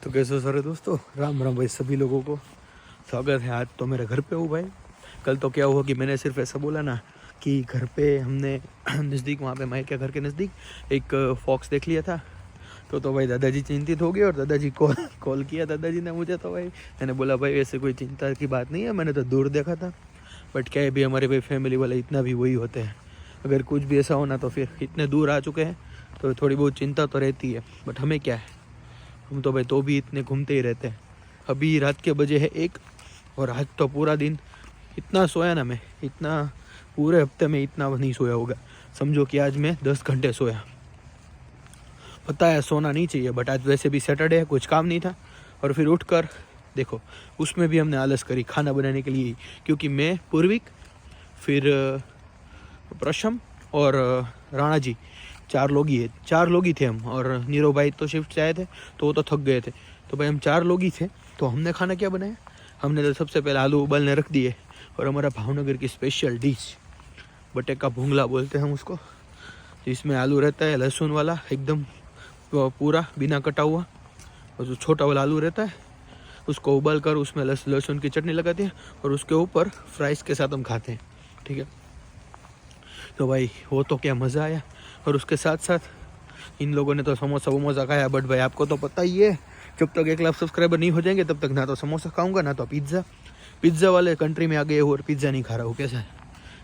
तो कैसे सारे दोस्तों, राम राम भाई सभी लोगों को। स्वागत है। आज तो मेरे घर पे हूँ भाई। कल तो क्या हुआ कि मैंने सिर्फ ऐसा बोला ना कि घर पे हमने नज़दीक, वहाँ पे मायके घर के नज़दीक एक फॉक्स देख लिया था। तो भाई दादाजी चिंतित हो गए और दादाजी कॉल किया दादाजी ने मुझे। तो भाई मैंने बोला भाई ऐसे कोई चिंता की बात नहीं है, मैंने तो दूर देखा था। बट क्या है भी, हमारे भाई फैमिली वाले इतना भी वही होते हैं। अगर कुछ भी ऐसा होना तो फिर इतने दूर आ चुके हैं तो थोड़ी बहुत चिंता तो रहती है। बट हमें क्या है, हम तो भाई तो भी इतने घूमते ही रहते हैं। अभी रात के बजे है 1 और आज तो पूरा दिन इतना सोया ना मैं, इतना पूरे हफ्ते में इतना नहीं सोया होगा। समझो कि आज मैं 10 घंटे सोया। पता है सोना नहीं चाहिए, बट आज वैसे भी सैटरडे है, कुछ काम नहीं था। और फिर उठकर देखो, उसमें भी हमने आलस करी खाना बनाने के लिए, क्योंकि मैं, पूर्विक, फिर प्रशम और राणा जी, 4 लोग ही थे हम। और नीरव भाई तो शिफ्ट से आए थे तो वो तो थक गए थे। तो भाई हम 4 लोग ही थे। तो हमने खाना क्या बनाया, हमने तो सबसे पहले आलू उबालने रख दिए। और हमारा भावनगर की स्पेशल डिश बटे का भूंगला बोलते हैं हम उसको, जिसमें आलू रहता है लहसुन वाला एकदम पूरा बिना कटा हुआ, और जो छोटा वाला आलू रहता है उसको उबाल कर उसमें लहसुन की चटनी लगाते हैं और उसके ऊपर फ्राइज के साथ हम खाते हैं। ठीक है, तो भाई वो तो क्या मज़ा आया। और उसके साथ साथ इन लोगों ने तो समोसा वमोसा खाया। बट भाई आपको तो पता ही है, जब तक 1 लाख सब्सक्राइबर नहीं हो जाएंगे तब तक ना तो समोसा खाऊंगा ना तो पिज़्ज़ा वाले कंट्री में आ गए और पिज़्ज़ा नहीं खा रहा हूँ, कैसा है।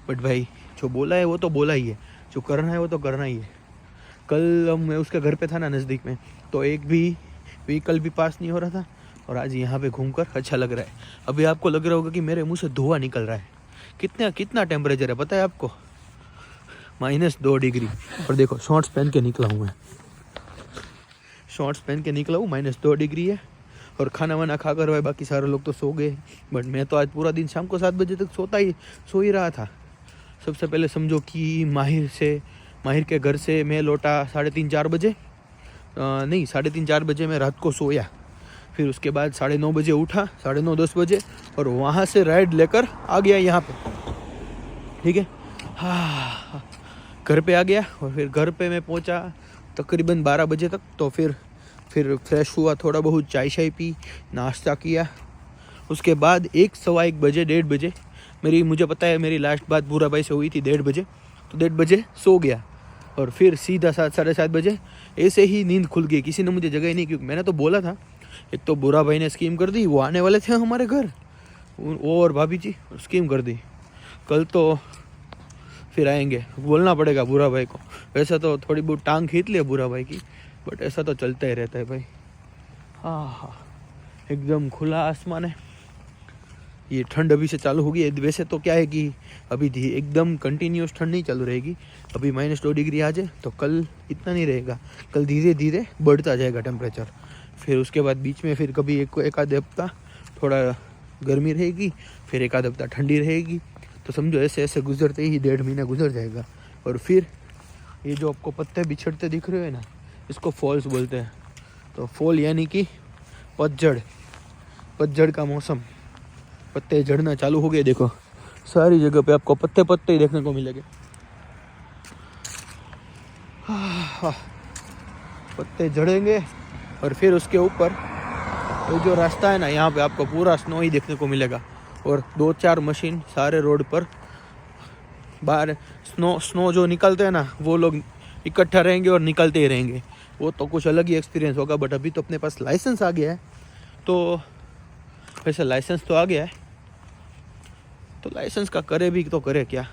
बट भाई जो बोला है वो तो बोला ही है, जो करना है वो तो करना ही है। कल मैं उसके घर पे था ना नज़दीक में, तो एक भी व्हीकल भी पास नहीं हो रहा था। और आज यहाँ पे घूमकर अच्छा लग रहा है। अभी आपको लग रहा होगा कि मेरे मुँह से धुआं निकल रहा है। कितना टेम्परेचर है पता है आपको? -2 डिग्री। और देखो शॉर्ट्स पहन के निकला हूँ मैं, -2 डिग्री है। और खाना वाना खाकर भाई बाकी सारे लोग तो सो गए। बट मैं तो आज पूरा दिन शाम को 7 बजे तक सो ही रहा था। सबसे पहले समझो कि माहिर के घर से मैं लौटा 3:30-4 बजे, नहीं 3:30-4 बजे मैं रात को सोया। फिर उसके बाद 9:30 बजे उठा, 9:30-10 बजे, और वहाँ से राइड लेकर आ गया यहाँ पे। ठीक है, हाँ, घर पे आ गया। और फिर घर पे मैं पहुंचा तकरीबन 12 बजे तक। तो फिर फ्रेश हुआ, थोड़ा बहुत चाय शाय पी, नाश्ता किया। उसके बाद 1, सवा 1 बजे, 1:30 बजे मुझे पता है मेरी लास्ट बात बुरा भाई से हुई थी 1:30 बजे। तो 1:30 बजे सो गया और फिर सीधा 7, 7:30 बजे ऐसे ही नींद खुल गई। किसी ने मुझे जगाई नहीं, क्योंकि मैंने तो बोला था। एक तो बुरा भाई ने स्कीम कर दी, वो आने वाले थे हमारे घर, वो और भाभी जी स्कीम कर दी। कल तो फिर आएंगे, बोलना पड़ेगा बुरा भाई को। वैसा तो थोड़ी बहुत टांग खींच लिया बुरा भाई की, बट ऐसा तो चलता ही रहता है भाई। हाँ, एकदम खुला आसमान है। ये ठंड अभी से चालू होगी। वैसे तो क्या है कि अभी एकदम कंटिन्यूस ठंड नहीं चालू रहेगी। अभी -2 डिग्री आ जाए तो कल इतना नहीं रहेगा, कल धीरे धीरे बढ़ता जाएगा टेम्परेचर। फिर उसके बाद बीच में फिर कभी एक आध हफ्ता थोड़ा गर्मी रहेगी, फिर एक आध हफ्ता ठंडी रहेगी। तो समझो ऐसे ऐसे गुजरते ही 1.5 महीना गुजर जाएगा। और फिर ये जो आपको पत्ते बिछड़ते दिख रहे हैं ना, इसको फॉल्स बोलते हैं। तो फॉल यानी कि पतझड़ का मौसम, पत्ते झड़ना चालू हो गए। देखो सारी जगह पे आपको पत्ते ही देखने को मिलेंगे। पत्ते झड़ेंगे और फिर उसके ऊपर ये जो रास्ता है ना, यहाँ पे आपको पूरा स्नो ही देखने को मिलेगा। और 2-4 मशीन सारे रोड पर बाहर स्नो जो निकलते हैं ना, वो लोग इकट्ठा रहेंगे और निकलते ही रहेंगे। वो तो कुछ अलग ही एक्सपीरियंस होगा। बट अभी तो अपने पास लाइसेंस आ गया है, तो वैसे लाइसेंस तो आ गया है, तो लाइसेंस का करे भी तो करे क्या,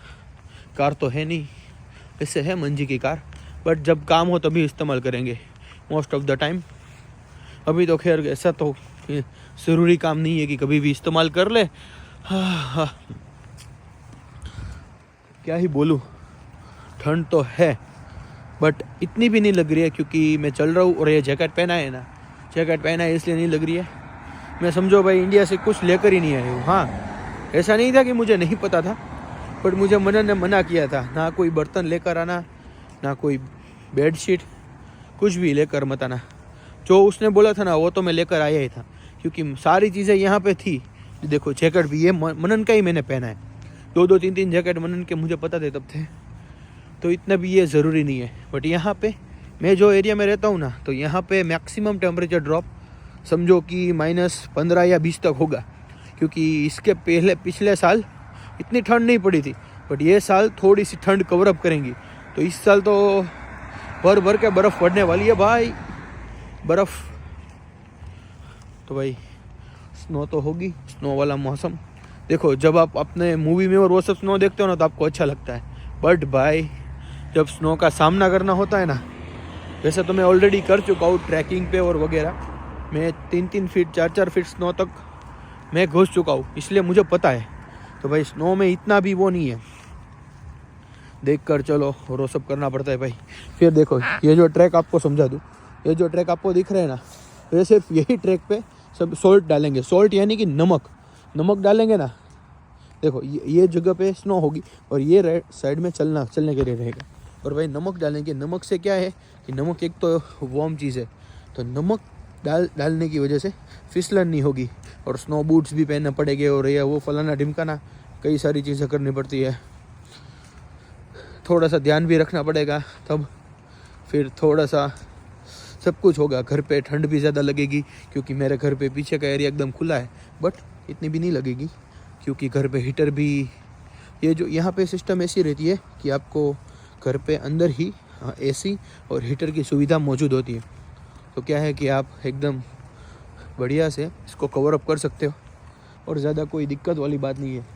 कार तो है नहीं। वैसे है मंजी की कार, बट जब काम हो तभी इस्तेमाल करेंगे मोस्ट ऑफ द टाइम। अभी तो खैर ऐसा तो ज़रूरी काम नहीं है कि कभी भी इस्तेमाल कर ले। हाँ, क्या ही बोलूँ, ठंड तो है बट इतनी भी नहीं लग रही है, क्योंकि मैं चल रहा हूँ। और ये जैकेट पहना है इसलिए नहीं लग रही है। मैं समझो भाई इंडिया से कुछ लेकर ही नहीं आया हूँ। हाँ, ऐसा नहीं था कि मुझे नहीं पता था, बट मुझे मनन ने मना किया था, ना कोई बर्तन लेकर आना, ना कोई बेडशीट, कुछ भी लेकर मत आना। जो उसने बोला था ना वो तो मैं लेकर आया ही था, क्योंकि सारी चीज़ें यहाँ पे थी। देखो जैकेट भी ये मनन का ही मैंने पहना है। 2-2, 3-3 जैकेट मनन के मुझे पता थे तब थे, तो इतना भी ये ज़रूरी नहीं है। बट यहाँ पे मैं जो एरिया में रहता हूँ ना, तो यहाँ पे मैक्सिमम टेम्परेचर ड्रॉप समझो कि -15 या 20 तक होगा, क्योंकि इसके पहले पिछले साल इतनी ठंड नहीं पड़ी थी, बट ये साल थोड़ी सी ठंड कवर अप करेंगी। तो इस साल तो भर भर के बर्फ़ पड़ने वाली है भाई, बर्फ़। तो भाई स्नो तो होगी, स्नो वाला मौसम। देखो जब आप अपने मूवी में और वो सब स्नो देखते हो ना तो आपको अच्छा लगता है, बट भाई जब स्नो का सामना करना होता है ना, वैसे तो मैं ऑलरेडी कर चुका हूँ ट्रैकिंग पे और वगैरह। मैं 3-3 फीट 4-4 फीट स्नो तक मैं घुस चुका हूँ, इसलिए मुझे पता है। तो भाई स्नो में इतना भी वो नहीं है, देख कर चलो और वो सब करना पड़ता है भाई। फिर देखो ये जो ट्रैक आपको समझा दूँ, ये जो ट्रैक आपको दिख रहा है ना, ये सिर्फ यही ट्रैक पे सब सॉल्ट डालेंगे, सॉल्ट यानी कि नमक डालेंगे ना। देखो ये जगह पे स्नो होगी और ये राइट साइड में चलने के लिए रहेगा। और भाई नमक डालेंगे, नमक से क्या है कि नमक एक तो वार्म चीज़ है, तो नमक डालने की वजह से फिसलन नहीं होगी, और स्नो बूट्स भी पहनने पड़ेंगे, और ये वो फलाना ढिमकाना कई सारी चीज़ें करनी पड़ती है। थोड़ा सा ध्यान भी रखना पड़ेगा, तब फिर थोड़ा सा सब कुछ होगा। घर पे ठंड भी ज़्यादा लगेगी, क्योंकि मेरे घर पे पीछे का एरिया एकदम खुला है, बट इतनी भी नहीं लगेगी, क्योंकि घर पे हीटर भी, ये जो यहाँ पे सिस्टम ऐसी रहती है कि आपको घर पे अंदर ही एसी और हीटर की सुविधा मौजूद होती है। तो क्या है कि आप एकदम बढ़िया से इसको कवर अप कर सकते हो, और ज़्यादा कोई दिक्कत वाली बात नहीं है।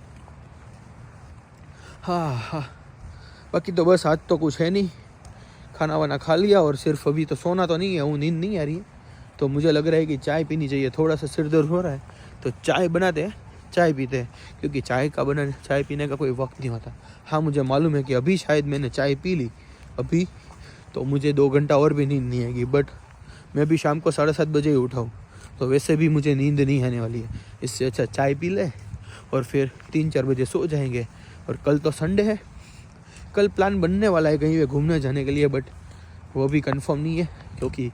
हाँ, बाकी तो बस आज तो कुछ है नहीं, खाना वाना खा लिया, और सिर्फ अभी तो सोना तो नहीं है, वो नींद नहीं आ रही है, तो मुझे लग रहा है कि चाय पीनी चाहिए। थोड़ा सा सिर दर्द हो रहा है, तो चाय बनाते हैं, चाय पीते हैं, क्योंकि चाय पीने का कोई वक्त नहीं होता। हाँ मुझे मालूम है कि अभी शायद मैंने चाय पी ली अभी, तो मुझे 2 घंटा और भी नींद नहीं आएगी, बट मैं भी शाम को 7:30 बजे ही उठा हूँ, तो वैसे भी मुझे नींद नहीं आने वाली है। इससे अच्छा चाय पी ले और फिर 3-4 बजे सो जाएंगे। और कल तो संडे है, कल प्लान बनने वाला है कहीं पे घूमने जाने के लिए, बट वो भी कंफर्म नहीं है, क्योंकि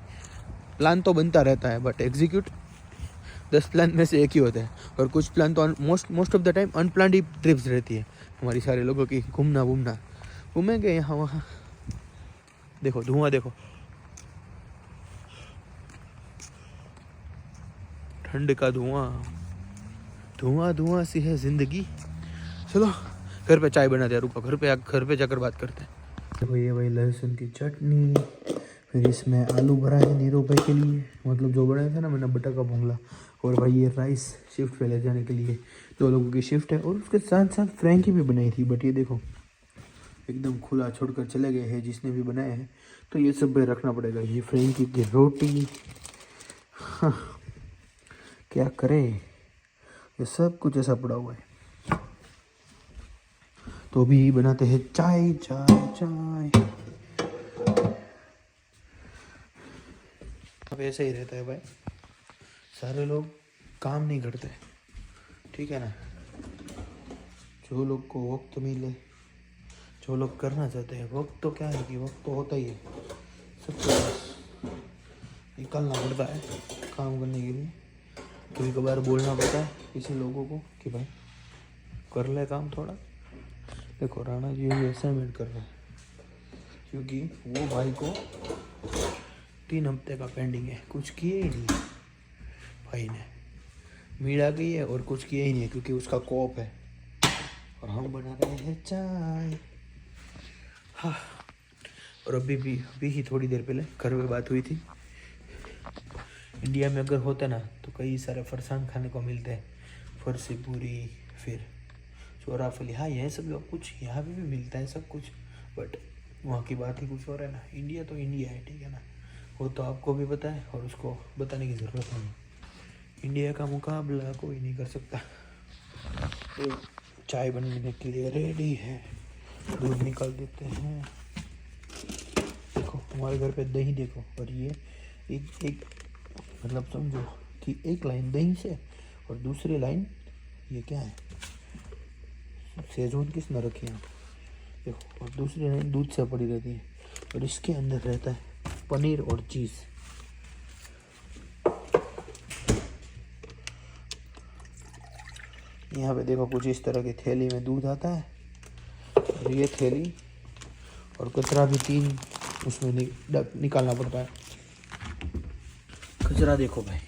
प्लान तो बनता रहता है बट एग्जीक्यूट 10 प्लान में से एक ही होता है। और कुछ प्लान तो most of the time unplanned he trips रहती है हमारी सारे लोगों की, घूमेंगे यहाँ वहाँ। देखो धुआं, देखो ठंड का धुआं सी है जिंदगी। चलो घर पे चाय बनाते हैं, रुको घर पे जाकर बात करते हैं। देखो ये भाई लहसुन की चटनी, फिर इसमें आलू भरा है नीरो भाई के लिए, मतलब जो बनाया था ना मैंने बटर का भोंगला। और भाई ये राइस शिफ्ट पे ले जाने के लिए 2 लोगों की शिफ्ट है, और उसके साथ साथ फ्रैंकी भी बनाई थी, बट ये देखो एकदम खुला छोड़कर चले गए हैं जिसने भी बनाया है, तो ये सब भाई रखना पड़ेगा। ये फ्रैंकी की रोटी, हाँ क्या करें, ये सब कुछ ऐसा पड़ा हुआ है। तो भी बनाते हैं चाय। अब ऐसे ही रहता है भाई, सारे लोग काम नहीं करते, ठीक है ना। जो लोग को वक्त मिले, जो लोग करना चाहते हैं, वक्त तो क्या है कि वक्त तो होता ही है, सबको बस निकालना पड़ता है काम करने के लिए। कभी कभार बोलना पड़ता है किसी लोगों को कि भाई कर ले काम थोड़ा। देखो राणा जी भी असाइनमेंट कर रहे हैं, क्योंकि वो भाई को 3 हफ्ते का पेंडिंग है, कुछ किए ही नहीं भाई ने, मीड़ा गई है और कुछ किया ही नहीं है, क्योंकि उसका कोप है। और हम बना रहे हैं चाय। हाँ, और अभी ही थोड़ी देर पहले घर में बात हुई थी। इंडिया में अगर होता ना तो कई सारे फरसान खाने को मिलते हैं, फरसी पूरी, फिर चोराफली, हाँ यह सब कुछ यहाँ पे भी मिलता है सब कुछ, बट वहाँ की बात ही कुछ और है ना। इंडिया तो इंडिया है, ठीक है ना, वो तो आपको भी पता है और उसको बताने की ज़रूरत नहीं। इंडिया का मुकाबला कोई नहीं कर सकता। तो चाय बनने के लिए रेडी है, दूध निकाल देते हैं। देखो हमारे घर पे दही देखो, और ये एक मतलब समझो कि एक लाइन दही से और दूसरी लाइन ये क्या है, सेजवान किसने रखी है देखो, और दूसरी लाइन दूध से पड़ी रहती है, और इसके अंदर रहता है पनीर और चीज़। यहाँ पे देखो कुछ इस तरह की थैली में दूध आता है, और ये थैली और कचरा भी 3 उसमें निकालना पड़ता है। कचरा देखो भाई,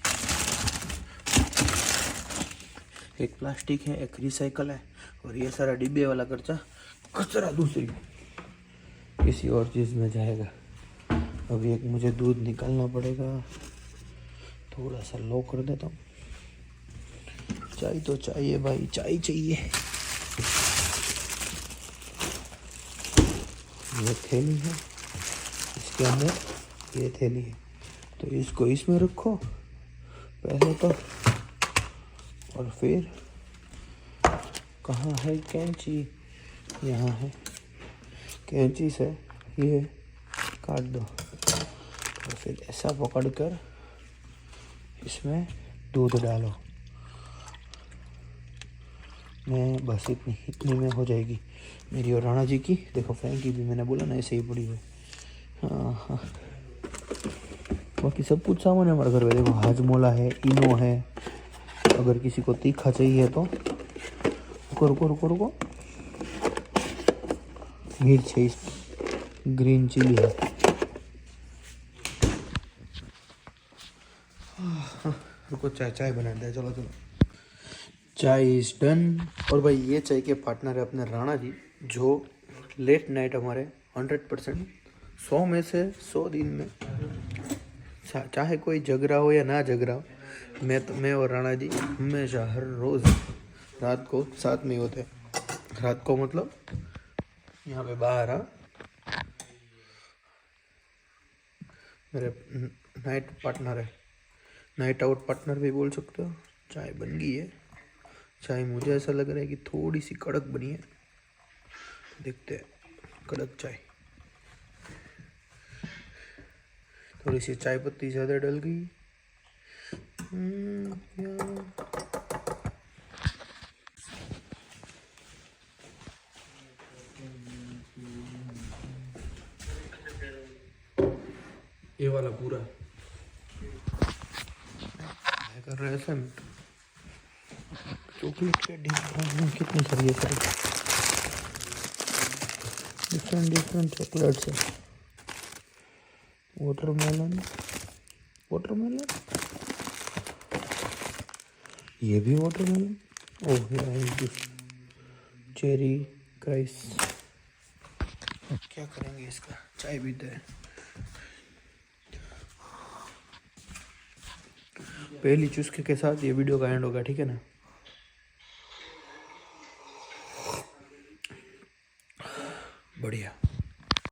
एक प्लास्टिक है, एक रिसाइकल है, और ये सारा डिब्बे वाला खर्चा कचरा दूसरी किसी और चीज़ में जाएगा। अभी एक मुझे दूध निकालना पड़ेगा, थोड़ा सा लो कर देता हूँ। चाय तो चाहिए भाई, चाय चाहिए। ये थैली है, इसके अंदर ये थैली है, तो इसको इसमें रखो पहले तो, और फिर कहाँ है कैंची? यहाँ है, कैंची से ये काट दो, और फिर ऐसा पकड़कर इसमें दूध डालो। मैं बस इतनी में हो जाएगी मेरी और राणा जी की। देखो फ्रैंकी भी मैंने बोला ना ऐसे ही पड़ी हुई। हाँ हाँ, बाकी सब कुछ सामान है हमारे घर में। देखो हाजमोला है, इनो है, अगर किसी को तीखा चाहिए तो रुको रुको रुको रुको, मिर्च है, ग्रीन चिली है। रुको चाय बनाते हैं, चलो चलो। चाय इज डन। और भाई ये चाय के पार्टनर है अपने राणा जी, जो लेट नाइट हमारे 100%, 100 में से 100 दिन में, चाहे कोई जग रहा हो या ना जग रहा हो, मैं और राणा जी हमेशा हर रोज़ रात को साथ में होते हैं। रात को मतलब यहाँ पे बाहर मेरे नाइट पार्टनर है, नाइट आउट पार्टनर भी बोल सकते हो। चाय बन गई है। चाय मुझे ऐसा लग रहा है कि थोड़ी सी कड़क बनी है, देखते हैं। कड़क चाय, थोड़ी सी चाय पत्ती ज़्यादा डल गई। ये वाला पूरा कर रहे हैं। चॉकलेट के डिब्बे कितनी सारी है, डिफरेंट चॉकलेट्स है। वाटरमेलन, ये भी वाटरमेलन। ओह यार, चेरी क्राइस। क्या करेंगे इसका, चाय पीते हैं। पहली चुस्के के साथ ये वीडियो का एंड होगा, ठीक है ना।